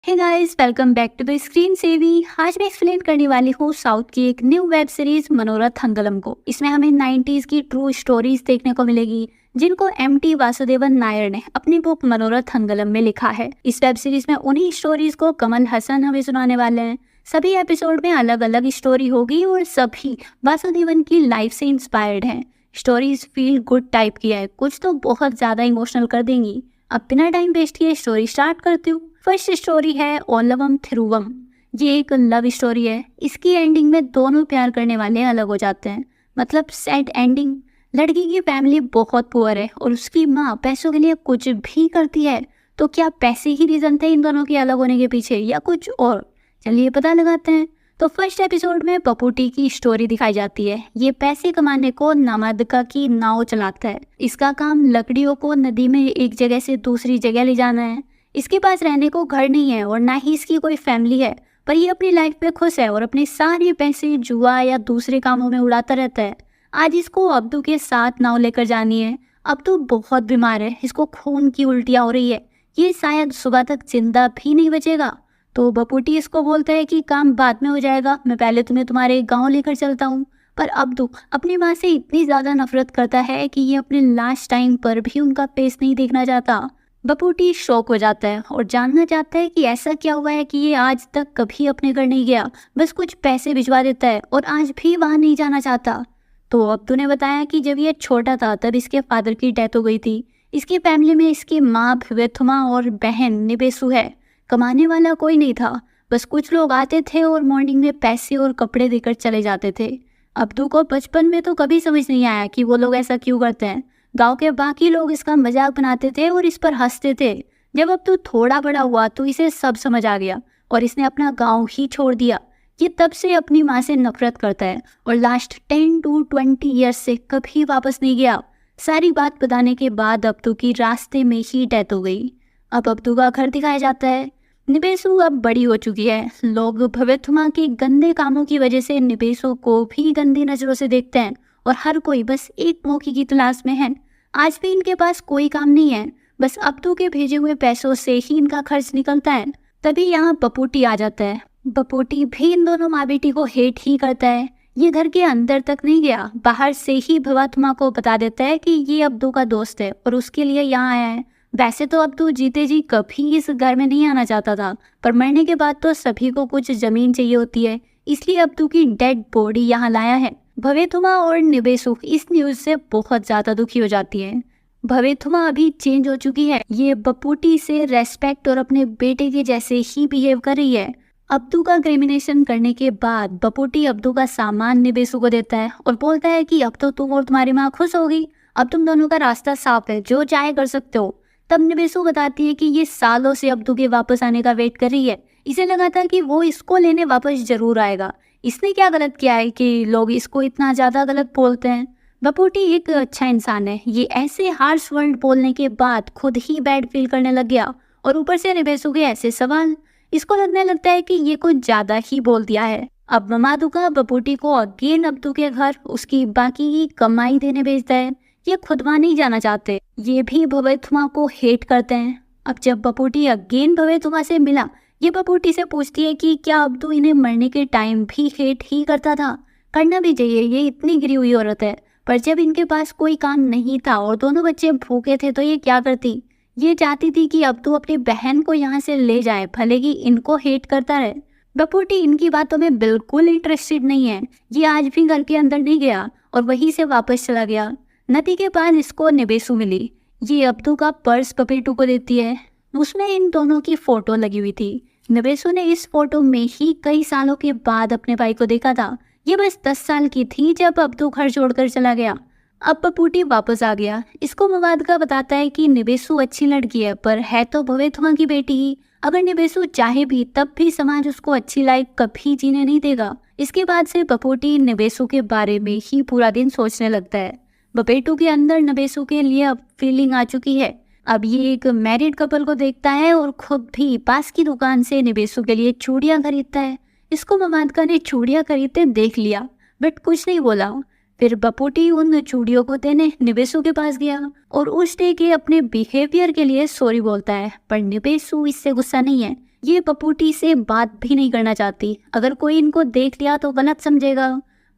Hey guys, welcome back to the screen savvy. आज मैं explain करने वाली हूँ साउथ की एक न्यू वेब सीरीज मनोरथ हंगलम को। इसमें हमें 90s की ट्रू स्टोरीज देखने को मिलेगी जिनको एमटी वासुदेवन नायर ने अपनी बुक मनोरथ हंगलम में लिखा है। इस वेब सीरीज में उन्हीं स्टोरीज को कमल हसन हमें सुनाने वाले हैं। सभी एपिसोड में अलग अलग स्टोरी होगी और सभी वासुदेवन की लाइफ से इंस्पायर्ड हैं। स्टोरीज फील गुड टाइप की है, कुछ तो बहुत ज्यादा इमोशनल कर देंगी। अब बिना टाइम वेस्ट किए स्टोरी स्टार्ट करती हूँ। फर्स्ट स्टोरी है ओलवम थिरुवम। ये एक लव स्टोरी है। इसकी एंडिंग में दोनों प्यार करने वाले अलग हो जाते हैं, मतलब सैड एंडिंग। लड़की की फैमिली बहुत पुअर है और उसकी माँ पैसों के लिए कुछ भी करती है। तो क्या पैसे ही रीजन थे इन दोनों के अलग होने के पीछे या कुछ और? चलिए पता लगाते हैं। तो फर्स्ट एपिसोड में पपुटी की स्टोरी दिखाई जाती है। ये पैसे कमाने को नामादका की नाव चलाता है। इसका काम लकड़ियों को नदी में एक जगह से दूसरी जगह ले जाना है। इसके पास रहने को घर नहीं है और ना ही इसकी कोई फैमिली है, पर ये अपनी लाइफ में खुश है और अपने सारे पैसे जुआ या दूसरे कामों में उड़ाता रहता है। आज इसको अब्दू के साथ नाव लेकर जानी है। अब्दू बहुत बीमार है, इसको खून की उल्टियाँ हो रही है। ये शायद सुबह तक जिंदा भी नहीं बचेगा। तो बपुटी इसको बोलता है कि काम बाद में हो जाएगा, मैं पहले तुम्हें तुम्हारे गाँव लेकर चलता हूँ। पर अब्दू अपनी माँ से इतनी ज़्यादा नफरत करता है कि ये अपने लास्ट टाइम पर भी उनका फेस नहीं देखना चाहता। बपुटी शॉक हो जाता है और जानना चाहता है कि ऐसा क्या हुआ है कि ये आज तक कभी अपने घर नहीं गया, बस कुछ पैसे भिजवा देता है और आज भी वहाँ नहीं जाना चाहता। तो अब्दू ने बताया कि जब ये छोटा था तब इसके फादर की डेथ हो गई थी। इसकी फैमिली में इसकी माँ भवेथुमा और बहन निबेसु है। कमाने वाला कोई नहीं था, बस कुछ लोग आते थे और मॉर्निंग में पैसे और कपड़े देकर चले जाते थे। अब्दू को बचपन में तो कभी समझ नहीं आया कि वो लोग ऐसा क्यों करते हैं। गांव के बाकी लोग इसका मजाक बनाते थे और इस पर हंसते थे। जब अब्दू थोड़ा बड़ा हुआ तो इसे सब समझ आ गया और इसने अपना गांव ही छोड़ दिया। ये तब से अपनी माँ से नफरत करता है और लास्ट 10 to 20 ईयर्स से कभी वापस नहीं गया। सारी बात बताने के बाद अब्दू की रास्ते में ही डेथ हो गई। अब अब्दू का घर दिखाया जाता है। निबेसु अब बड़ी हो चुकी है। लोग भवेथुमा के गंदे कामों की वजह से निबेसु को भी गंदी नजरों से देखते हैं और हर कोई बस एक मौके की तलाश में है। आज भी इनके पास कोई काम नहीं है, बस अब्दू के भेजे हुए पैसों से ही इनका खर्च निकलता है। तभी यहाँ बपुटी आ जाता है। बपुटी भी इन दोनों माँ बेटी को हेट ही करता है। ये घर के अंदर तक नहीं गया, बाहर से ही भवात्मा को बता देता है कि ये अब्दू का दोस्त है और उसके लिए यहाँ आया है। वैसे तो अब्दू जीते जी कभी इस घर में नहीं आना चाहता था, पर मरने के बाद तो सभी को कुछ जमीन चाहिए होती है, इसलिए अब्दू की डेड बॉडी यहाँ लाया है। भवेथुमा और निबेसु इस न्यूज से बहुत ज्यादा दुखी हो जाती है। भवेथुमा अभी चेंज हो चुकी है। ये बपुटी से रेस्पेक्ट और अपने बेटे के जैसे ही बिहेव कर रही है। अब्दू का क्रिमिनेशन करने के बाद बपुटी अब्दू का सामान निबेसु को देता है और बोलता है कि अब तो तुम और तुम्हारी माँ खुश होगी, अब तुम दोनों का रास्ता साफ है, जो चाहे कर सकते हो। तब निबेसु बताती है कि ये सालों से अब्दू के वापस आने का वेट कर रही है। इसे लगा था कि वो इसको लेने वापस जरूर आएगा। इसने क्या गलत किया है कि लोग इसको इतना ज्यादा गलत बोलते हैं? बपुटी एक अच्छा इंसान है। ये ऐसे हार्श वर्ड बोलने के बाद खुद ही बैड फील करने लग गया और ऊपर से निबेसु के ऐसे सवाल। इसको लगने लगता है कि ये कुछ ज्यादा ही बोल दिया है। अब ममादुका बपुटी को अगेन अब्दू के घर उसकी बाकी की कमाई देने भेजता है। ये खुद वहाँ नहीं जाना चाहते। ये भी भवेथुमा को हेट करते हैं। अब जब बपुटी अगेन भवेथुमा से मिला, ये बपुटी से पूछती है कि क्या अब्दू इन्हें मरने के टाइम भी हेट ही करता था? करना भी चाहिए, ये इतनी गिरी हुई औरत है। पर जब इनके पास कोई काम नहीं था और दोनों बच्चे भूखे थे तो ये क्या करती? ये चाहती थी कि अब्दू अपनी बहन को यहाँ से ले जाए, भले ही इनको हेट करता रहे। बपुटी इनकी बातों में बिल्कुल इंटरेस्टेड नहीं है। ये आज भी घर के अंदर नहीं गया और वहीं से वापस चला गया। नदी के पास इसको निबेसु मिली। ये अब्दू का पर्स पपेटू को देती है। उसमें इन दोनों की फोटो लगी हुई थी। निबेसु ने इस फोटो में ही कई सालों के बाद अपने भाई को देखा था। ये बस 10 साल की थी जब अब्दू घर छोड़कर चला गया। अब बपुटी वापस आ गया। इसको मवादका बताता है कि निबेसु अच्छी लड़की है, पर है तो भवेथुमा की बेटी ही। अगर निबेसु चाहे भी तब भी समाज उसको अच्छी लाइफ कभी जीने नहीं देगा। इसके बाद से बपुटी निबेसु के बारे में ही पूरा दिन सोचने लगता है। बपेटू के अंदर निबेसु के लिए अब फीलिंग आ चुकी है। अब ये एक मैरिड कपल को देखता है और खुद भी पास की दुकान से निबेसु के लिए चूड़ियां खरीदता है। इसको ममादका ने चूड़ियां खरीदते देख लिया, बट कुछ नहीं बोला। फिर बपुटी उन चूड़ियों को देने निबेसु के पास गया और उस डे के अपने बिहेवियर के लिए सॉरी बोलता है, पर निबेसु इससे गुस्सा नहीं है। ये बपूटी से बात भी नहीं करना चाहती, अगर कोई इनको देख लिया तो गलत समझेगा।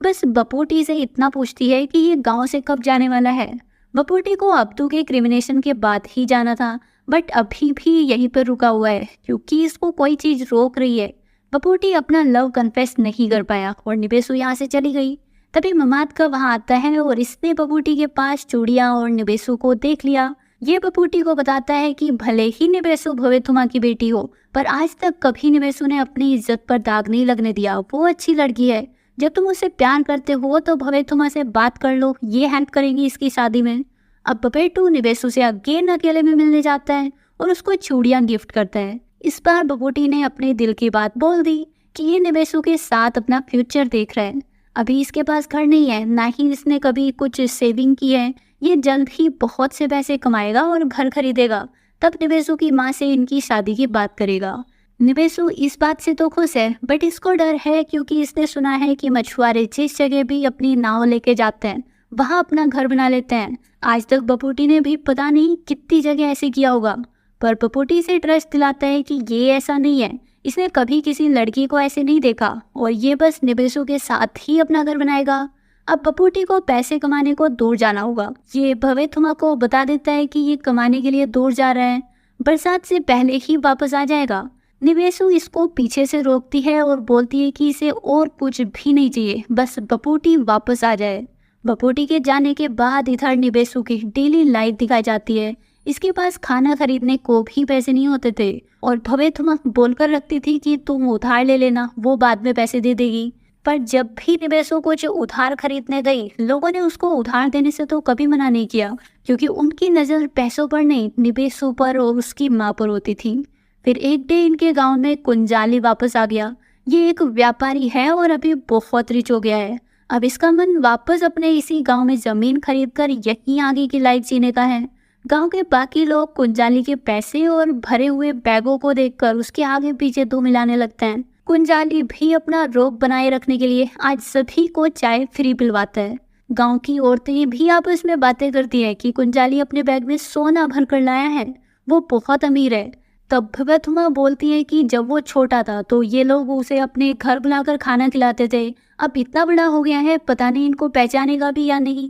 बस बपूटी से इतना पूछती है कि ये गांव से कब जाने वाला है। बपूटी को अब्दू के क्रिमिनेशन के बाद ही जाना था, बट अभी भी यहीं पर रुका हुआ है क्योंकि इसको कोई चीज रोक रही है। बपूटी अपना लव कन्फेस नहीं कर पाया और निबेसु यहाँ से चली गई। तभी ममाद का वहां आता है और इसने बपूटी के पास चूड़ियां और निबेसु को देख लिया। ये बपूटी को बताता है कि भले ही निबेसु भवेथुमा की बेटी हो, पर आज तक कभी निबेसु ने अपनी इज्जत पर दाग नहीं लगने दिया। वो अच्छी लड़की है, जब तुम उससे प्यार करते हो तो भवेथुमा से बात कर लो, ये हेल्प करेगी इसकी शादी में। अब बपेटू निबेसु से अगेन अकेले में मिलने जाता है और उसको चूड़ियां गिफ्ट करता है। इस बार बपूटी ने अपने दिल की बात बोल दी कि ये निबेसु के साथ अपना फ्यूचर देख रहा है। अभी इसके पास घर नहीं है, ना ही इसने कभी कुछ सेविंग की है। ये जल्द ही बहुत से पैसे कमाएगा और घर खरीदेगा, तब निबेसु की माँ से इनकी शादी की बात करेगा। निबेसु इस बात से तो खुश है, बट इसको डर है क्योंकि इसने सुना है कि मछुआरे जिस जगह भी अपनी नाव लेके जाते हैं वहाँ अपना घर बना लेते हैं। आज तक बपूटी ने भी पता नहीं कितनी जगह ऐसे किया होगा, पर बपूटी से ट्रस्ट दिलाता है कि ये ऐसा नहीं है, इसने कभी किसी लड़की को ऐसे नहीं देखा और ये बस निबेसु के साथ ही अपना घर बनाएगा। अब बपूटी को पैसे कमाने को दूर जाना होगा। ये भवेथुमा को बता देता है कि ये कमाने के लिए दूर जा रहा है, बरसात से पहले ही वापस आ जाएगा। निबेसु इसको पीछे से रोकती है और बोलती है कि इसे और कुछ भी नहीं चाहिए, बस बपूटी वापस आ जाए। बपूटी के जाने के बाद इधर निबेसु की डेली लाइफ दिखाई जाती है। इसके पास खाना खरीदने को भी पैसे नहीं होते थे और भवेथुमा बोलकर रखती थी कि तुम उधार ले लेना, वो बाद में पैसे दे देगी। पर जब भी निबेसु कुछ उधार खरीदने गई, लोगों ने उसको उधार देने से तो कभी मना नहीं किया क्योंकि उनकी नज़र पैसों पर नहीं, निबेसु पर और उसकी माँ पर होती थी। फिर एक डे इनके गांव में कुंजाली वापस आ गया। ये एक व्यापारी है और अभी बहुत रिच हो गया है। अब इसका मन वापस अपने इसी गांव में ज़मीन खरीदकर यहीं आगे की लाइफ जीने का है। गांव के बाकी लोग कुंजाली के पैसे और भरे हुए बैगों को देखकर उसके आगे पीछे दो मिलाने लगते हैं। कुंजाली भी अपना रोब बनाए रखने के लिए आज सभी को चाय फ्री पिलवाता है। गांव की औरतें भी आपस में बातें करती हैं कि कुंजाली अपने बैग में सोना भर कर लाया है, वो बहुत अमीर है। तब भवेथुमा बोलती है कि जब वो छोटा था तो ये लोग उसे अपने घर बुलाकर खाना खिलाते थे, अब इतना बड़ा हो गया है, पता नहीं इनको पहचानेगा भी या नहीं।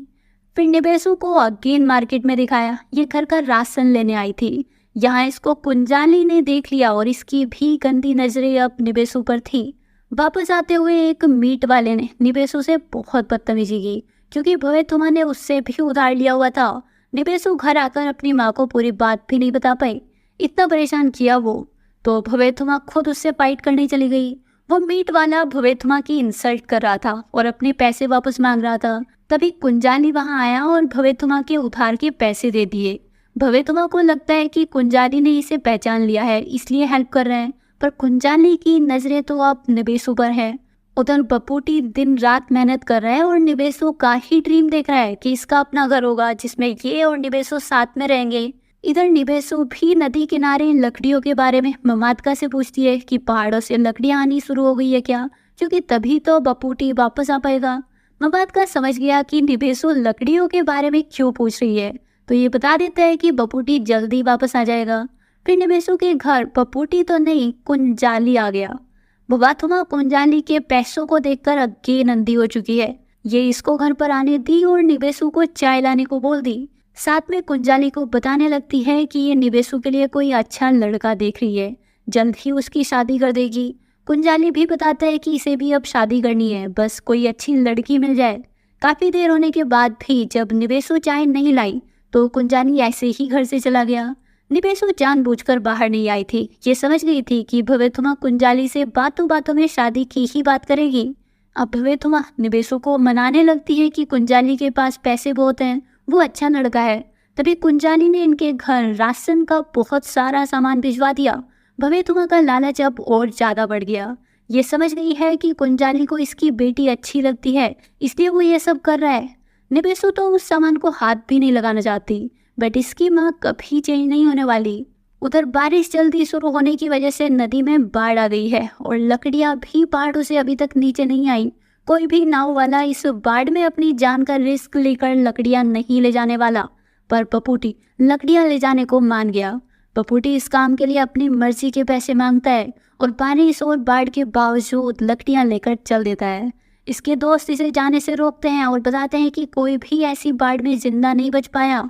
फिर निबेसु को अगेन मार्केट में दिखाया, ये घर का राशन लेने आई थी। यहाँ इसको कुंजाली ने देख लिया और इसकी भी गंदी नजरें अब निबेसु पर थी। वापस आते हुए एक मीट वाले ने निबेसु से बहुत बदतमीजी की क्योंकि भवेथुमा ने उससे भी उधार लिया हुआ था। निबेसु घर आकर अपनी माँ को पूरी बात भी नहीं बता पाई, इतना परेशान किया वो। तो भवेथुमा खुद उससे फाइट करने चली गई। वो मीट वाला भवेथुमा की इंसल्ट कर रहा था और अपने पैसे वापस मांग रहा था। तभी कुंजाली वहां आया और भवेथुमा के उधार के पैसे दे दिए। भवेथुमा को लगता है कि कुंजाली ने इसे पहचान लिया है इसलिए हेल्प कर रहे हैं, पर कुंजाली की नजरें तो अब निबेसु पर है। उधर बपूटी दिन रात मेहनत कर रहा है और निबेसु का ही ड्रीम देख रहा है कि इसका अपना घर होगा जिसमें ये और निबेसु साथ में रहेंगे। इधर निबेसु भी नदी किनारे लकड़ियों के बारे में ममादका से पूछती है कि पहाड़ों से लकड़ियां आनी शुरू हो गई है क्या, क्योंकि तभी तो बपूटी वापस आ पाएगा। ममादका समझ गया कि निबेसु लकड़ियों के बारे में क्यों पूछ रही है, तो ये बता देता है कि बपूटी जल्दी वापस आ जाएगा। फिर निबेसु के घर बपूटी तो नहीं, कुंजाली आ गया। भवेथुमा कुंजाली के पैसों को देखकर अगेन अंधी हो चुकी है। ये इसको घर पर आने दी और निबेसु को चाय लाने को बोल दी। साथ में कुंजाली को बताने लगती है कि ये निबेसु के लिए कोई अच्छा लड़का देख रही है, जल्द ही उसकी शादी कर देगी। कुंजाली भी बताता है कि इसे भी अब शादी करनी है, बस कोई अच्छी लड़की मिल जाए। काफी देर होने के बाद भी जब निबेसु चाय नहीं लाई तो कुंजाली ऐसे ही घर से चला गया। निबेसु जानबूझकर बाहर नहीं आई थी, ये समझ गई थी कि भवेथुमा कुंजाली से बातों बातों में शादी की ही बात करेगी। अब भवेथुमा निबेसु को मनाने लगती है कि कुंजाली के पास पैसे बहुत हैं, वो अच्छा लड़का है। तभी कुंजाली ने इनके घर राशन का बहुत सारा सामान भिजवा दिया। भवेथुमा का लालच अब और ज्यादा बढ़ गया। ये समझ गई है कि कुंजाली को इसकी बेटी अच्छी लगती है, इसलिए वो ये सब कर रहा है। निबेसु तो उस सामान को हाथ भी नहीं लगाना चाहती, बट इसकी माँ कभी चेंज नहीं होने वाली। उधर बारिश जल्दी शुरू होने की वजह से नदी में बाढ़ आ गई है और लकड़ियां भी पहाड़ों से अभी तक नीचे नहीं आई। कोई भी नाव वाला इस बाढ़ में अपनी जान का रिस्क लेकर लकड़ियां नहीं ले जाने वाला, पर बपूटी लकड़ियां ले जाने को मान गया। बपूटी इस काम के लिए अपनी मर्जी के पैसे मांगता है और बारिश और बाढ़ के बावजूद लकड़ियां लेकर चल देता है। इसके दोस्त इसे जाने से रोकते हैं और बताते हैं कि कोई भी ऐसी बाढ़ में जिंदा नहीं बच पाया।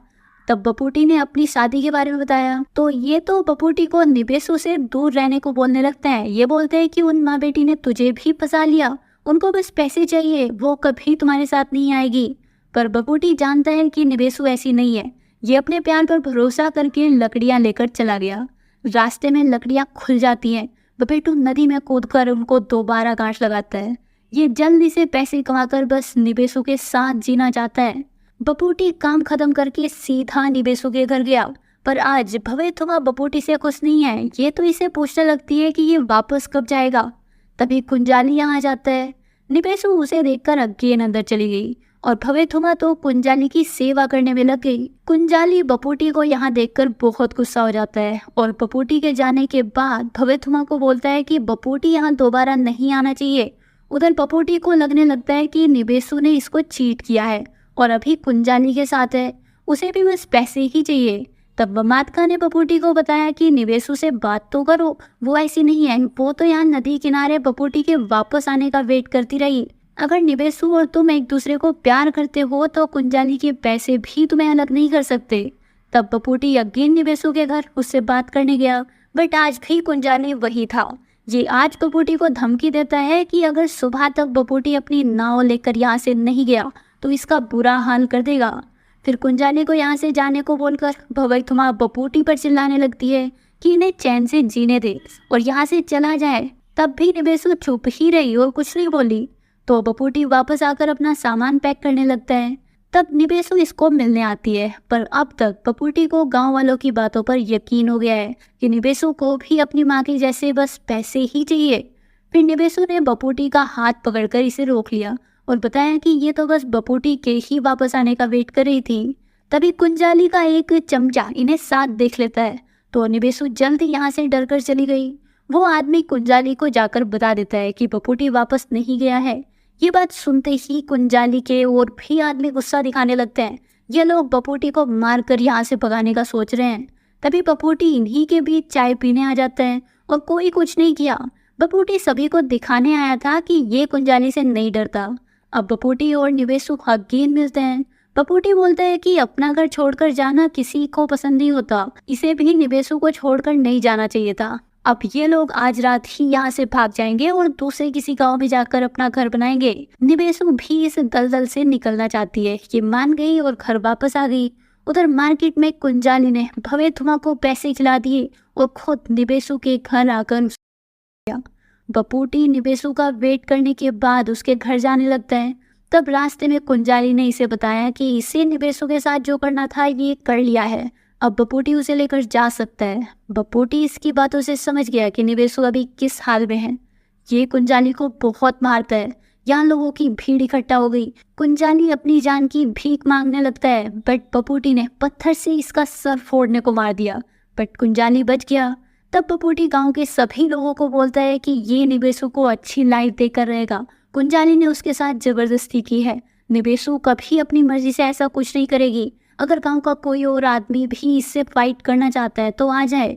तब बपूटी ने अपनी शादी के बारे में बताया तो ये तो बपूटी को निबेसु से दूर रहने को बोलने लगते हैं। ये बोलते हैं कि उन माँ बेटी ने तुझे भी फंसा लिया, उनको बस पैसे चाहिए, वो कभी तुम्हारे साथ नहीं आएगी। पर बपूटी जानता है कि निबेसु ऐसी नहीं है। ये अपने प्यार पर भरोसा करके लकड़ियां लेकर चला गया। रास्ते में लकड़ियां खुल जाती हैं। बपेटू नदी में कूदकर उनको दोबारा गांठ लगाता है। ये जल्दी से पैसे कमाकर बस निबेसु के साथ जीना चाहता है। बपूटी काम खत्म करके सीधा निबेसु के घर गया, पर आज भवेथुमा बपूटी से खुश नहीं है। ये तो इसे पूछने लगती है कि ये वापस कब जाएगा। तभी कुंजाली यहाँ आ जाता है। निबेसु उसे देखकर अगेन अंदर चली गई और भवेथुमा तो कुंजाली की सेवा करने में लग गई। कुंजाली बपूटी को यहाँ देखकर बहुत गुस्सा हो जाता है और बपूटी के जाने के बाद भवेथुमा को बोलता है कि बपूटी यहाँ दोबारा नहीं आना चाहिए। उधर बपूटी को लगने लगता है कि निबेसु ने इसको चीट किया है और अभी कुंजाली के साथ है, उसे भी बस पैसे ही चाहिए। तब बमातका ने बपूटी को बताया कि निबेसु से बात तो करो, वो ऐसी नहीं है, वो तो यहाँ नदी किनारे बपूटी के वापस आने का वेट करती रही। अगर निबेसु और तुम एक दूसरे को प्यार करते हो तो कुंजाली के पैसे भी तुम्हें अलग नहीं कर सकते। तब बपूटी अगेन निबेसु के घर उससे बात करने गया, बट आज भी कुंजाली वही था। ये आज बपूटी को धमकी देता है कि अगर सुबह तक बपूटी अपनी नाव लेकर यहाँ से नहीं गया तो इसका बुरा हाल कर देगा। फिर कुंजाली को यहाँ से जाने को बोलकर भवेथुमा बपूटी पर चिल्लाने लगती है कि इन्हें चैन से जीने दे और यहाँ से चला जाए। तब भी निबेसु चुप ही रही और कुछ नहीं बोली। तो बपूटी वापस आकर अपना सामान पैक करने लगता है। तब निबेसु इसको मिलने आती है, पर अब तक बपूटी को गांव वालों की बातों पर यकीन हो गया है कि निबेसु को भी अपनी माँ के जैसे बस पैसे ही चाहिए। फिर निबेसु ने बपूटी का हाथ पकड़कर इसे रोक लिया और बताया कि ये तो बस बपूटी के ही वापस आने का वेट कर रही थी। तभी कुंजाली का एक चमचा इन्हें साथ देख लेता है तो निबेसु जल्दी यहाँ से डरकर चली गई। वो आदमी कुंजाली को जाकर बता देता है कि बपूटी वापस नहीं गया है। ये बात सुनते ही कुंजाली के और भी आदमी गुस्सा दिखाने लगते हैं। ये लोग बपूटी को मारकर यहाँ से भगाने का सोच रहे हैं। तभी बपूटी इन्हीं के बीच चाय पीने आ जाता है और कोई कुछ नहीं किया। बपूटी सभी को दिखाने आया था कि ये कुंजाली से नहीं डरता। अब बपूटी और निबेसु अगेन मिलते हैं। बपूटी बोलता है कि अपना घर छोड़कर जाना किसी को पसंद नहीं होता, इसे भी निबेसु को छोड़कर नहीं जाना चाहिए था। अब ये लोग आज रात ही यहाँ से भाग जाएंगे और दूसरे किसी गांव में जाकर अपना घर बनाएंगे। निबेसु भी इस दलदल से निकलना चाहती है। ये मान गई और घर वापस आ गई। उधर मार्केट में कुंजाली ने भवेथुमा को पैसे खिला दिए और खुद निबेसु के घर आकर बपूटी निबेसु का वेट करने के बाद उसके घर जाने लगता है। तब रास्ते में कुंजाली ने इसे बताया कि इसे निबेसु के साथ जो करना था ये कर लिया है, अब बपूटी उसे लेकर जा सकता है। बपूटी इसकी बातों से समझ गया कि निबेसु अभी किस हाल में है। ये कुंजाली को बहुत मारता है। यहाँ लोगों की भीड़ इकट्ठा हो गई। कुंजाली अपनी जान की भीख मांगने लगता है, बट बपूटी ने पत्थर से इसका सर फोड़ने को मार दिया, बट कुंजाली बच गया। तब बपूटी गांव के सभी लोगों को बोलता है कि ये निबेसु को अच्छी लाइफ देकर रहेगा। कुंजाली ने उसके साथ जबरदस्ती की है। निबेसु कभी अपनी मर्जी से ऐसा कुछ नहीं करेगी। अगर गांव का कोई और आदमी भी इससे फाइट करना चाहता है तो आ जाए।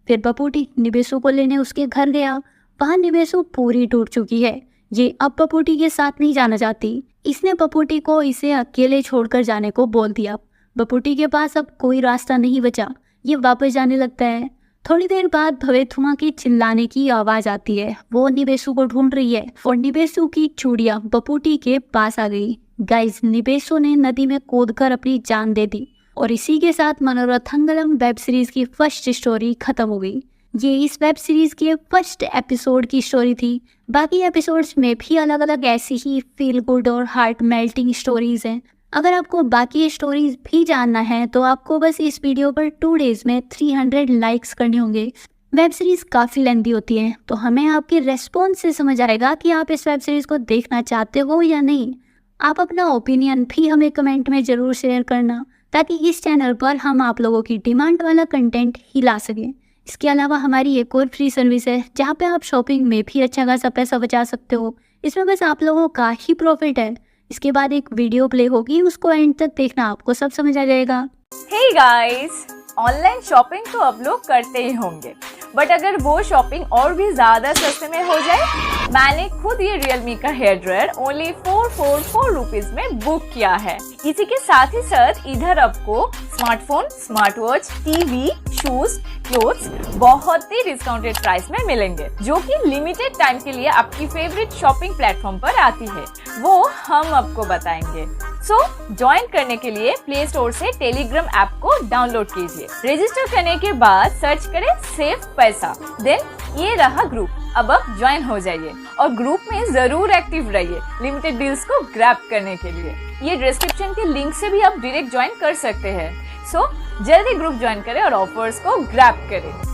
फिर बपूटी निबेसु को लेने उसके घर गया। वहाँ निबेसु पूरी टूट चुकी है। ये अब बपूटी के साथ नहीं जाना चाहती। इसने बपूटी को इसे अकेले छोड़कर जाने को बोल दिया। बपूटी के पास अब कोई रास्ता नहीं बचा। ये वापस जाने लगता है। थोड़ी देर बाद भवेथुमा की चिल्लाने की आवाज आती है। वो निबेसु को ढूंढ रही है और निबेसु की चूड़ियां बपूटी के पास आ गई। गाइस, निबेसु ने नदी में कूदकर अपनी जान दे दी और इसी के साथ मनोरथंगलम वेब सीरीज की फर्स्ट स्टोरी खत्म हो गई। ये इस वेब सीरीज के फर्स्ट एपिसोड की स्टोरी थी। बाकी एपिसोड्स में भी अलग अलग ऐसी ही फील गुड और हार्ट मेल्टिंग स्टोरीज हैं। अगर आपको बाकी स्टोरीज भी जानना है तो आपको बस इस वीडियो पर 2 डेज में 300 लाइक्स करने होंगे। वेब सीरीज काफ़ी लेंथी होती है तो हमें आपके रेस्पॉन्स से समझ आएगा कि आप इस वेब सीरीज को देखना चाहते हो या नहीं। आप अपना ओपिनियन भी हमें कमेंट में ज़रूर शेयर करना ताकि इस चैनल पर हम आप लोगों की डिमांड वाला कंटेंट ही ला सकें। इसके अलावा हमारी एक और फ्री सर्विस है जहाँ पे आप शॉपिंग में भी अच्छा खासा पैसा बचा सकते हो। इसमें बस आप लोगों का ही प्रॉफिट है। इसके बाद एक वीडियो प्ले होगी, उसको एंड तक देखना, आपको सब समझ आ जाएगा। Hey guys! ऑनलाइन शॉपिंग तो अब लोग करते ही होंगे, बट अगर वो शॉपिंग और भी ज्यादा सस्ते में हो जाए, मैंने खुद ये Realme का हेयर ड्रायर ओनली 444 रुपीज में बुक किया है। इसी के साथ ही साथ इधर आपको smartphone, smart watch, TV, shoes, clothes बहुत ही डिस्काउंटेड प्राइस में मिलेंगे, जो कि लिमिटेड टाइम के लिए आपकी फेवरेट शॉपिंग प्लेटफॉर्म पर आती है, वो हम आपको बताएंगे। सो ज्वाइन करने के लिए प्ले स्टोर से टेलीग्राम ऐप को डाउनलोड कीजिए। रजिस्टर करने के बाद सर्च करें सेव पैसा, देन ये रहा ग्रुप। अब आप ज्वाइन हो जाइए और ग्रुप में जरूर एक्टिव रहिए लिमिटेड डील्स को ग्रैब करने के लिए। ये डिस्क्रिप्शन के लिंक से भी आप डायरेक्ट ज्वाइन कर सकते हैं। सो जल्दी ग्रुप ज्वाइन करें और ऑफर्स को ग्रैब करें।